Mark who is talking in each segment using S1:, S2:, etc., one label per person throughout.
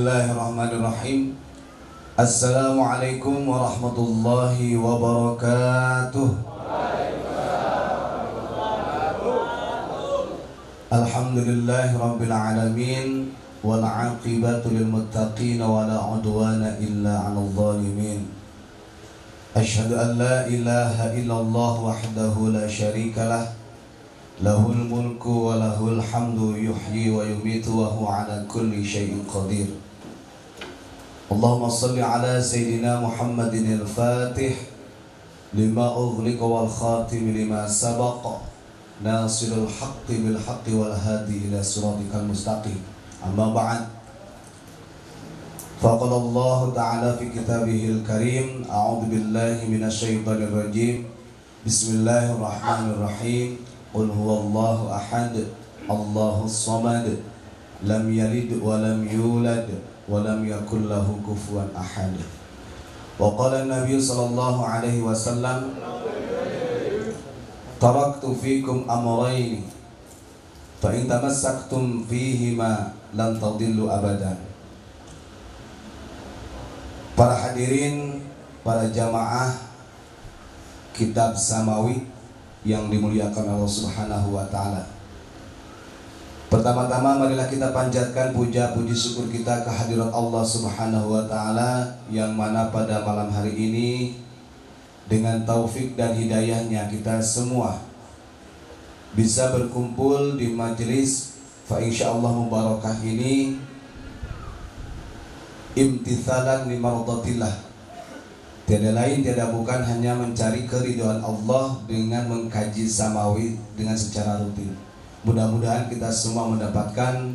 S1: Bismillahirrahmanirrahim. Assalamualaikum warahmatullahi wabarakatuh. Alhamdulillahi rabbil alamin, wal aqibatu lil muttaqin wa la udwana illa 'alal zalimin. Asyhadu an la ilaha illallah wahdahu la syarikalah, lahul mulku wa lahul hamdu, yuhyi wa yumitu wa huwa ala kulli syai'in qadir. Allahumma salli ala sayyidina Muhammadin al-Fatih lima ughliqa wal khatim lima sabaqa, nasirul haqqi bil haqqi wal hadi ila siratikal mustaqim. Amma ba'd. Faqala Allah ta'ala fi kitabihil karim, a'udzu billahi minasy syaithanir rajim. Bismillahirrahmanirrahim. Qul huwallahu ahad, Allahus samad, lam yalid wa lam yulad wa lam yakul lahu kufuwan ahad. Wa qala an-nabiy sallallahu alaihi wasallam, taraktu fikum amrayn fa in tamassaktum fihima lan tadillu abadan. Para hadirin, para jamaah kitab samawi yang dimuliakan Allah Subhanahu wa ta'ala. Pertama-tama marilah kita panjatkan puja puji syukur kita kehadirat Allah Subhanahu wa ta'ala, yang mana pada malam hari ini dengan taufik dan hidayahnya kita semua bisa berkumpul di majelis fa insyaallah mubarakah ini, imtithalan li mardatillah. Tiada lain tiada bukan hanya mencari keridhaan Allah dengan mengkaji samawi dengan secara rutin. Mudah-mudahan kita semua mendapatkan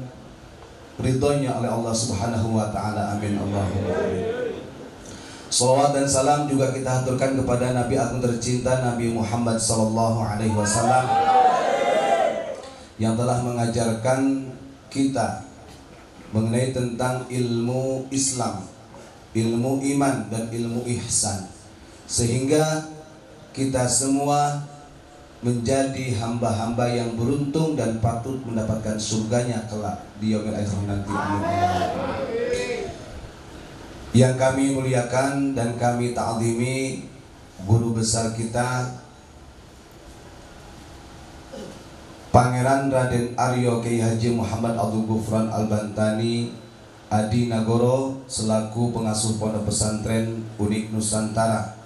S1: ridhonya oleh Allah Subhanahu wa ta'ala. Amin Allahumma amin. Salawat dan salam juga kita haturkan kepada Nabi agung tercinta Nabi Muhammad sallallahu alaihi wasallam, yang telah mengajarkan kita mengenai tentang ilmu Islam, ilmu iman dan ilmu ihsan, sehingga kita semua menjadi hamba-hamba yang beruntung dan patut mendapatkan surganya kelak di yaumil akhir nanti. Amin. Yang kami muliakan dan kami ta'zimi guru besar kita Pangeran Raden Aryo Kiai Haji Muhammad Abdul Ghufran Al-Bantani Adi Nagoro selaku pengasuh Pondok Pesantren Unik Nusantara,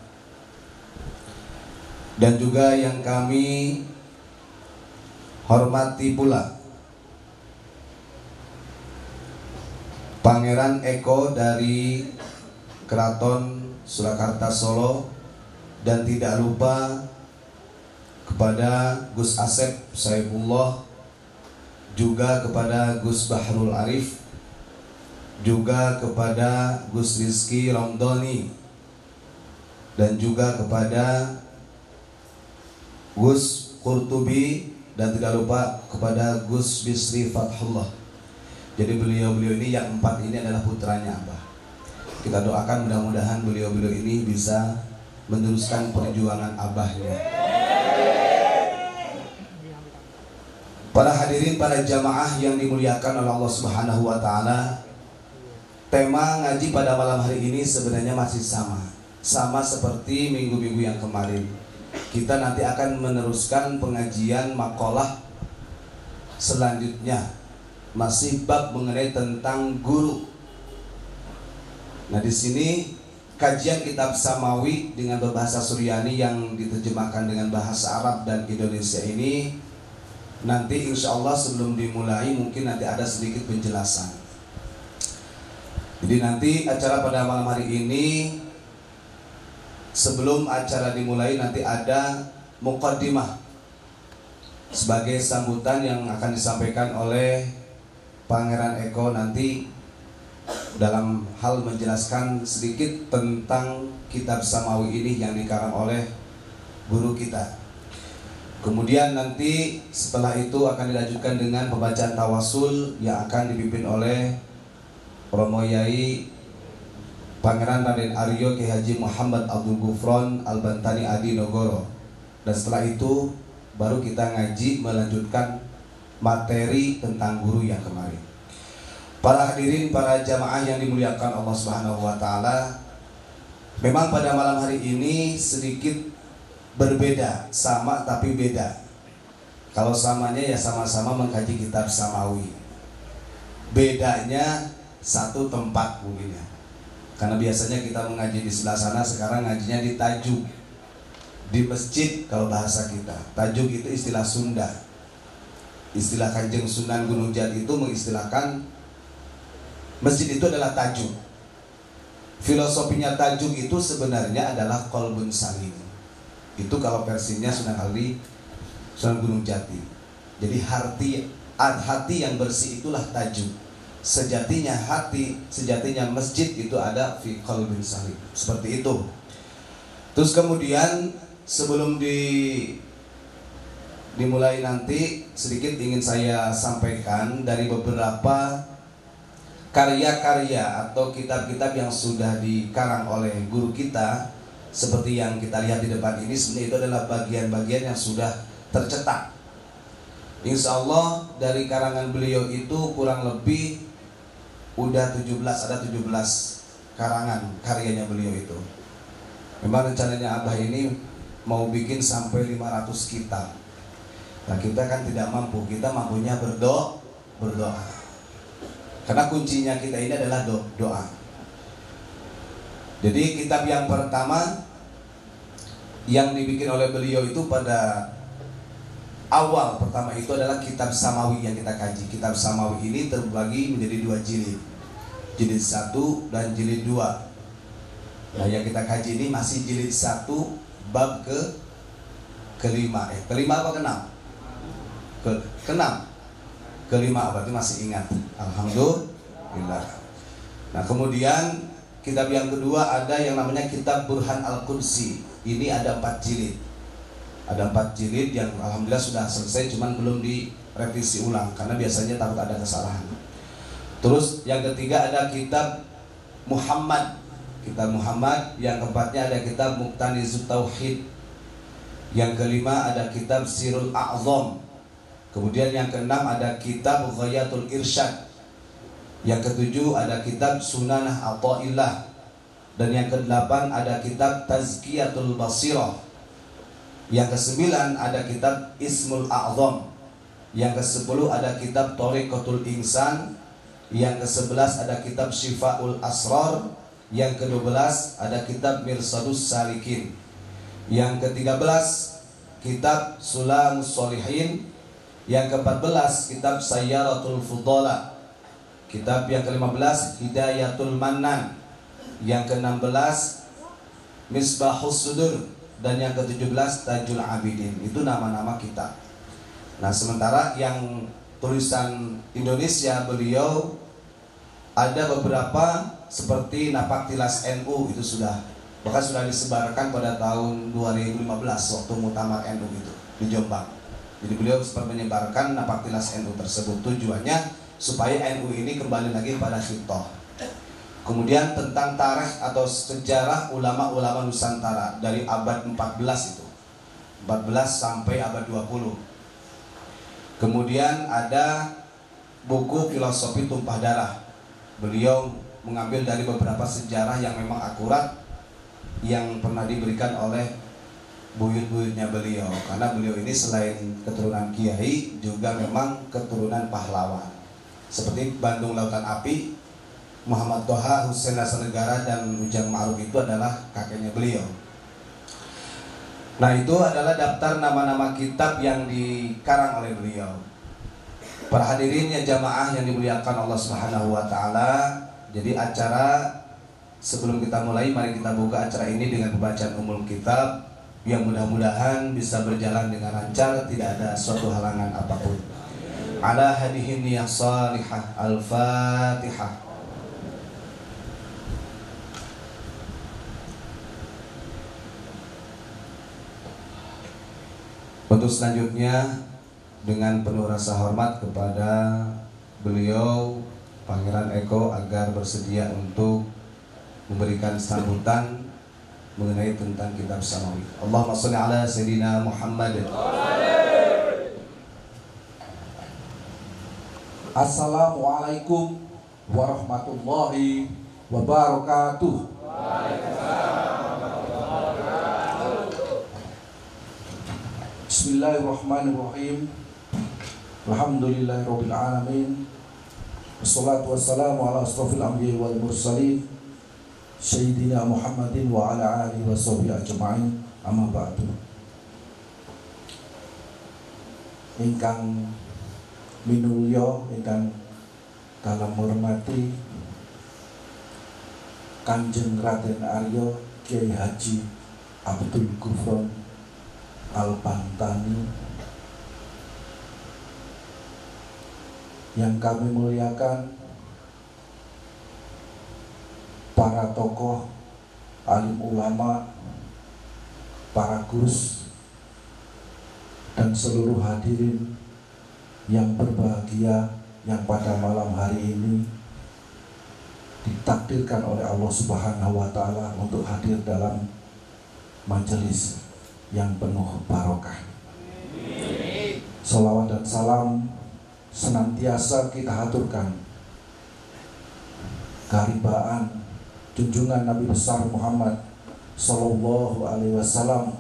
S1: dan juga yang kami hormati pula Pangeran Eko dari Keraton Surakarta Solo, dan tidak lupa kepada Gus Asep Saifullah, juga kepada Gus Bahrul Arif, juga kepada Gus Rizki Ramdhani, dan juga kepada Gus Qurtubi, dan tidak lupa kepada Gus Bisri Fathullah. Jadi beliau-beliau ini yang empat ini adalah putranya Abah. Kita doakan mudah-mudahan beliau-beliau ini bisa meneruskan perjuangan Abahnya. Para hadirin, para jamaah yang dimuliakan oleh Allah Subhanahu wa ta'ala, tema ngaji pada malam hari ini sebenarnya masih sama seperti minggu-minggu yang kemarin. Kita nanti akan meneruskan pengajian makalah selanjutnya, masih bab mengenai tentang guru. Nah, di sini kajian kitab samawi dengan berbahasa Suryani yang diterjemahkan dengan bahasa Arab dan Indonesia ini, nanti insya Allah sebelum dimulai mungkin nanti ada sedikit penjelasan. Jadi nanti acara pada malam hari ini, sebelum acara dimulai nanti ada muqaddimah sebagai sambutan yang akan disampaikan oleh Pangeran Eko nanti dalam hal menjelaskan sedikit tentang kitab samawi ini yang dikarang oleh guru kita. Kemudian nanti setelah itu akan dilanjutkan dengan pembacaan tawasul yang akan dipimpin oleh Romo Yai Pangeran Raden Aryo Kiai Haji Muhammad Abdul Ghufran Al-Bantani Adi Nagoro. Dan setelah itu baru kita ngaji melanjutkan materi tentang guru yang kemarin. Para hadirin, para jamaah yang dimuliakan Allah Subhanahu wa taala, memang pada malam hari ini sedikit berbeda, sama tapi beda. Kalau samanya ya sama-sama mengkaji kitab samawi. Bedanya satu tempat mungkin ya. Karena biasanya kita mengaji di sebelah sana, sekarang ngajinya di Tajuk, di masjid kalau bahasa kita. Tajuk itu istilah Sunda. Istilah Kanjeng Sunan Gunung Jati itu mengistilahkan masjid itu adalah tajuk. Filosofinya tajuk itu sebenarnya adalah qalbun salim. Itu kalau versinya Sunan Gunung Jati. Jadi hati yang bersih itulah tajuk. Sejatinya hati, sejatinya masjid itu ada fi qalbin salim. Seperti itu. Terus kemudian sebelum dimulai nanti, sedikit ingin saya sampaikan dari beberapa karya-karya atau kitab-kitab yang sudah dikarang oleh guru kita. Seperti yang kita lihat di depan ini, sebenarnya itu adalah bagian-bagian yang sudah tercetak. Insya Allah dari karangan beliau itu kurang lebih udah 17 karangan karyanya beliau itu. Memang rencananya Abah ini mau bikin sampai 500 kitab. Nah kita kan tidak mampu, kita mampunya berdoa. Karena kuncinya kita ini adalah doa. Jadi kitab yang pertama yang dibikin oleh beliau itu pada awal pertama itu adalah kitab Samawi yang kita kaji. Kitab Samawi ini terbagi menjadi 2 jilid. Jilid 1 dan jilid 2. Nah yang kita kaji ini masih jilid 1 bab kelima. Kelima apa keenam? Keenam. Kelima, berarti masih ingat. Alhamdulillah. Nah kemudian kitab yang kedua ada yang namanya kitab Burhan Al-Qudsi. Ini ada 4 jilid. Ada 4 jilid yang alhamdulillah sudah selesai, cuman belum direvisi ulang karena biasanya takut ada kesalahan. Terus yang ketiga ada kitab Muhammad. Kitab Muhammad. Yang keempatnya ada kitab Muqtanizut Tauhid. Yang kelima ada kitab Sirul A'zam. Kemudian yang keenam ada kitab Ghayatul Irsyad. Yang ketujuh ada kitab Sunanah Atha'illah. Dan yang kedelapan ada kitab Tazkiyatul Basirah. Yang kesembilan ada kitab Ismul A'zam. Yang kesepuluh ada kitab Thariqatul Insan. Yang kesebelas ada kitab Syifa'ul Asrar. Yang kedua-belas ada kitab Mirsadus Salikin. Yang ke-13 kitab Sulamus Sholihin. Yang ke-14 kitab Sayyaratul Fudala. Kitab yang ke-15 Hidayatul Mannan. Yang ke-16 Misbahus Sudur. Dan yang ke-17 Tajul Abidin. Itu nama-nama kitab. Nah sementara yang tulisan Indonesia beliau ada beberapa seperti Napak Tilas NU itu bahkan sudah disebarkan pada tahun 2015 waktu Muktamar NU itu di Jombang. Jadi beliau sempat menyebarkan Napak Tilas NU tersebut, tujuannya supaya NU ini kembali lagi pada khitoh. Kemudian tentang tarikh atau sejarah ulama-ulama Nusantara dari abad 14 itu 14 sampai abad 20. Kemudian ada buku Filosofi Tumpah Darah. Beliau mengambil dari beberapa sejarah yang memang akurat yang pernah diberikan oleh buyut-buyutnya beliau. Karena beliau ini selain keturunan kiai juga memang keturunan pahlawan. Seperti Bandung Lautan Api, Muhammad Toha, Hussein Hasanegara, dan Ujang Ma'ruf itu adalah kakeknya beliau. Nah itu adalah daftar nama-nama kitab yang dikarang oleh beliau. Para hadirin ya jamaah yang dimuliakan Allah Subhanahu wa taala. Jadi acara sebelum kita mulai, mari kita buka acara ini dengan pembacaan umum kitab yang mudah-mudahan bisa berjalan dengan lancar, tidak ada suatu halangan apapun. Ala hadihin niyah salihah. Al-Fatihah. Untuk selanjutnya dengan penuh rasa hormat kepada beliau Pangeran Eko agar bersedia untuk memberikan sambutan mengenai tentang kitab Samawi. Allahumma sholli ala Sayyidina Muhammad.
S2: Assalamualaikum warahmatullahi wabarakatuh. Bismillahirrahmanirrahim. Alhamdulillahirabbil alamin. Wassalatu wassalamu ala asrofil anbiya'i wal mursalin Sayyidina Muhammadin wa ala alihi wa sahbihi ajma'in. Amma ba'du. Ingkang minulya ingkang dalam menghormati Kanjeng Raden Arya Kiai Haji Abdul Ghufron Al-Bantani, yang kami muliakan para tokoh, alim ulama, para gus, dan seluruh hadirin yang berbahagia yang pada malam hari ini ditakdirkan oleh Allah Subhanahu wa Ta'ala untuk hadir dalam majelis yang penuh barokah. Salawat dan salam senantiasa kita haturkan keharibaan junjungan Nabi besar Muhammad Sallallahu Alaihi Wasallam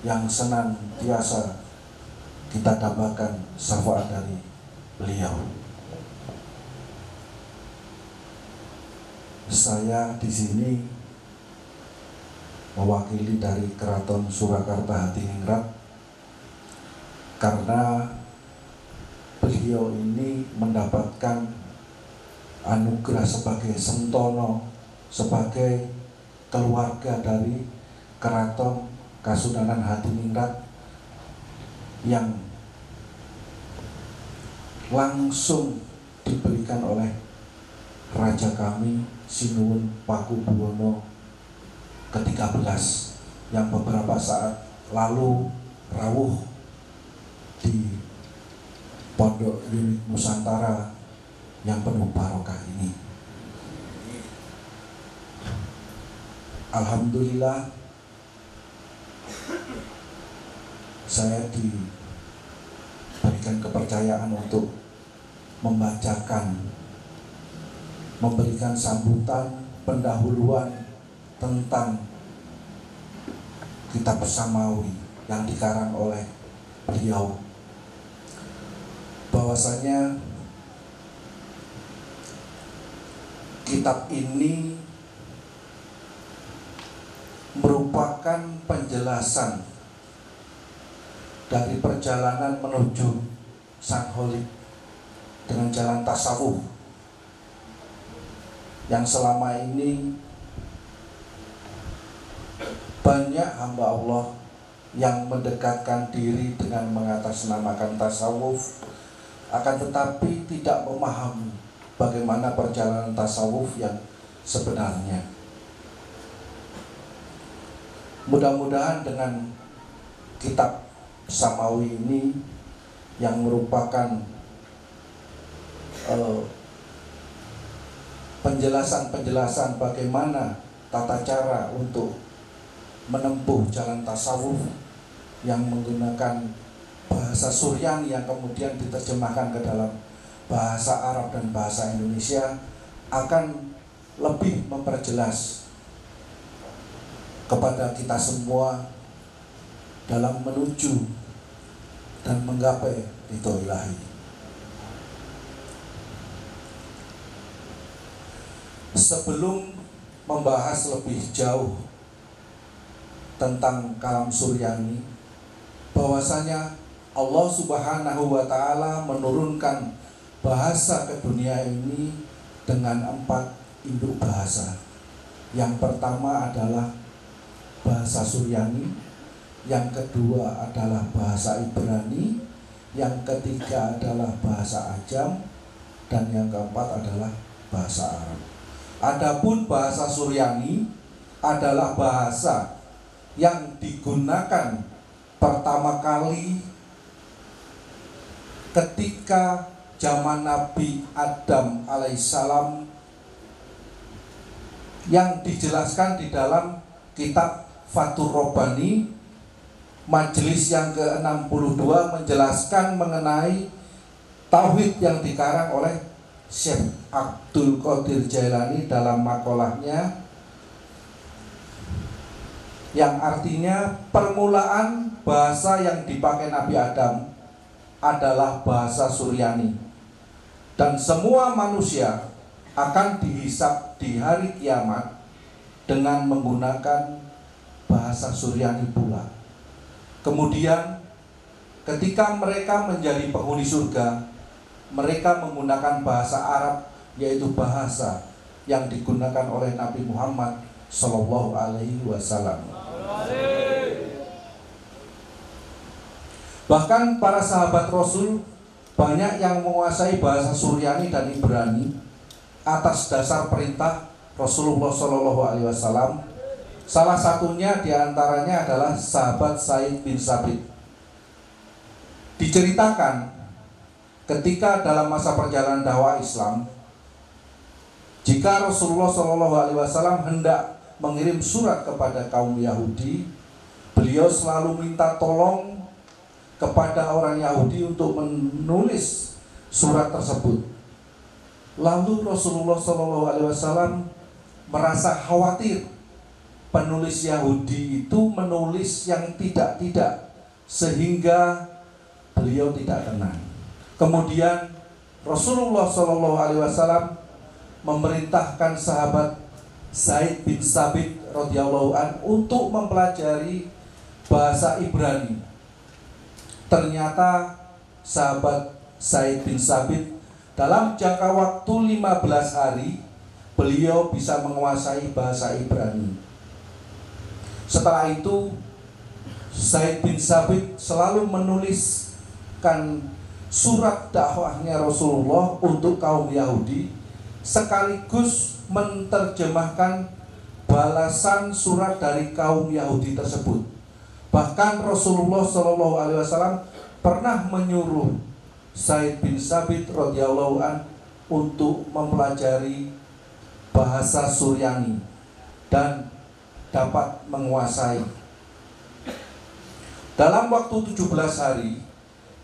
S2: yang senantiasa kita dambakan syafaat dari beliau. Saya di sini mewakili dari Keraton Surakarta Hadiningrat karena beliau ini mendapatkan anugerah sebagai sentono, sebagai keluarga dari Keraton Kasunanan Hadiningrat yang langsung diberikan oleh Raja kami Sinuwun Pakubuwono ke-13 yang beberapa saat lalu rawuh di Pondok Unit Nusantara yang penuh barokah ini. Alhamdulillah, saya diberikan kepercayaan untuk memberikan sambutan pendahuluan tentang kitab Samawi yang dikarang oleh beliau. Bahwasanya kitab ini merupakan penjelasan dari perjalanan menuju Sang Holik dengan jalan tasawuf yang selama ini banyak hamba Allah yang mendekatkan diri dengan mengatasnamakan tasawuf, akan tetapi tidak memahami bagaimana perjalanan tasawuf yang sebenarnya. Mudah-mudahan dengan kitab Samawi ini yang merupakan penjelasan-penjelasan bagaimana tata cara untuk menempuh jalan tasawuf yang menggunakan bahasa Suryani yang kemudian diterjemahkan ke dalam bahasa Arab dan bahasa Indonesia akan lebih memperjelas kepada kita semua dalam menuju dan menggapai ridho ilahi. Sebelum membahas lebih jauh tentang kalam Suryani, bahwasanya Allah Subhanahu wa Ta'ala menurunkan bahasa ke dunia ini dengan 4 induk bahasa. Yang pertama adalah bahasa Suryani, yang kedua adalah bahasa Ibrani, yang ketiga adalah bahasa Ajam, dan yang keempat adalah bahasa Arab. Adapun bahasa Suryani adalah bahasa yang digunakan pertama kali ketika zaman Nabi Adam alaihissalam, yang dijelaskan di dalam kitab Fathur Rabbani majelis yang ke-62 menjelaskan mengenai tauhid yang dikarang oleh Syekh Abdul Qadir Jailani dalam makolahnya, yang artinya permulaan bahasa yang dipakai Nabi Adam adalah bahasa Suryani, dan semua manusia akan dihisab di hari kiamat dengan menggunakan bahasa Suryani pula. Kemudian ketika mereka menjadi penghuni surga, mereka menggunakan bahasa Arab, yaitu bahasa yang digunakan oleh Nabi Muhammad Sallallahu Alaihi Wasallam. Bahkan para sahabat Rasul banyak yang menguasai bahasa Suryani dan Ibrani atas dasar perintah Rasulullah Sallallahu Alaihi Wasallam. Salah satunya diantaranya adalah sahabat Zaid bin Sabit. Diceritakan ketika dalam masa perjalanan dakwah Islam, jika Rasulullah Sallallahu Alaihi Wasallam hendak mengirim surat kepada kaum Yahudi, beliau selalu minta tolong kepada orang Yahudi untuk menulis surat tersebut. Lalu Rasulullah Sallallahu Alaihi Wasallam merasa khawatir penulis Yahudi itu menulis yang tidak-tidak, sehingga beliau tidak tenang. Kemudian Rasulullah Sallallahu Alaihi Wasallam memerintahkan sahabat Zaid bin Sabit radhiyallahu an untuk mempelajari bahasa Ibrani. Ternyata sahabat Zaid bin Sabit dalam jangka waktu 15 hari beliau bisa menguasai bahasa Ibrani. Setelah itu Zaid bin Sabit selalu menuliskan surat dakwahnya Rasulullah untuk kaum Yahudi, sekaligus menerjemahkan balasan surat dari kaum Yahudi tersebut. Bahkan Rasulullah Shallallahu Alaihi Wasallam pernah menyuruh Zaid bin Sabit radhiyallahu an untuk mempelajari bahasa Suryani dan dapat menguasai. Dalam waktu 17 hari,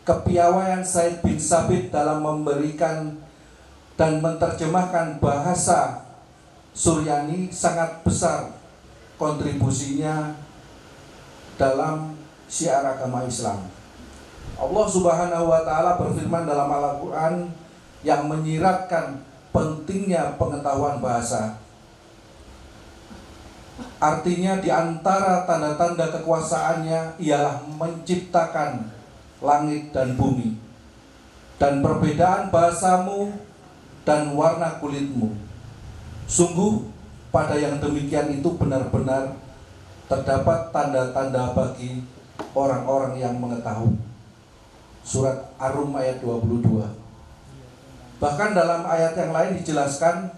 S2: kepiawaian Zaid bin Sabit dalam memberikan dan menerjemahkan bahasa Suryani sangat besar kontribusinya dalam syiar agama Islam. Allah Subhanahu wa taala berfirman dalam Al-Qur'an yang menyiratkan pentingnya pengetahuan bahasa. Artinya di antara tanda-tanda kekuasaannya ialah menciptakan langit dan bumi, dan perbedaan bahasamu dan warna kulitmu. Sungguh pada yang demikian itu benar-benar terdapat tanda-tanda bagi orang-orang yang mengetahui. Surat Ar-Rum ayat 22. Bahkan dalam ayat yang lain dijelaskan,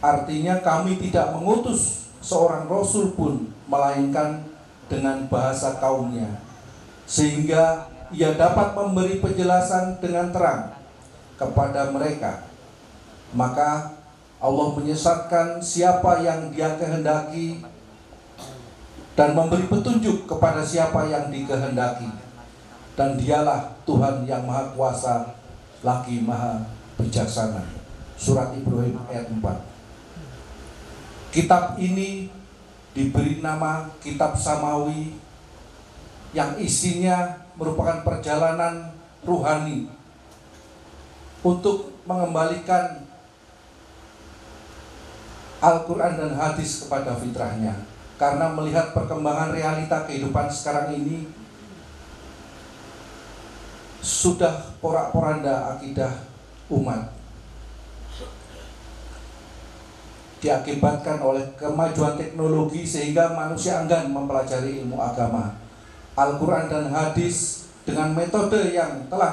S2: artinya kami tidak mengutus seorang rasul pun melainkan dengan bahasa kaumnya, sehingga ia dapat memberi penjelasan dengan terang kepada mereka. Maka Allah menyesatkan siapa yang Dia kehendaki dan memberi petunjuk kepada siapa yang dikehendaki. Dan Dialah Tuhan yang Maha Kuasa lagi Maha Bijaksana. Surat Ibrahim ayat 4. Kitab ini diberi nama Kitab Samawi, yang isinya merupakan perjalanan ruhani untuk mengembalikan Al-Quran dan hadis kepada fitrahnya. Karena melihat perkembangan realita kehidupan sekarang ini, sudah porak-poranda akidah umat, diakibatkan oleh kemajuan teknologi sehingga manusia enggan mempelajari ilmu agama. Al-Quran dan hadis dengan metode yang telah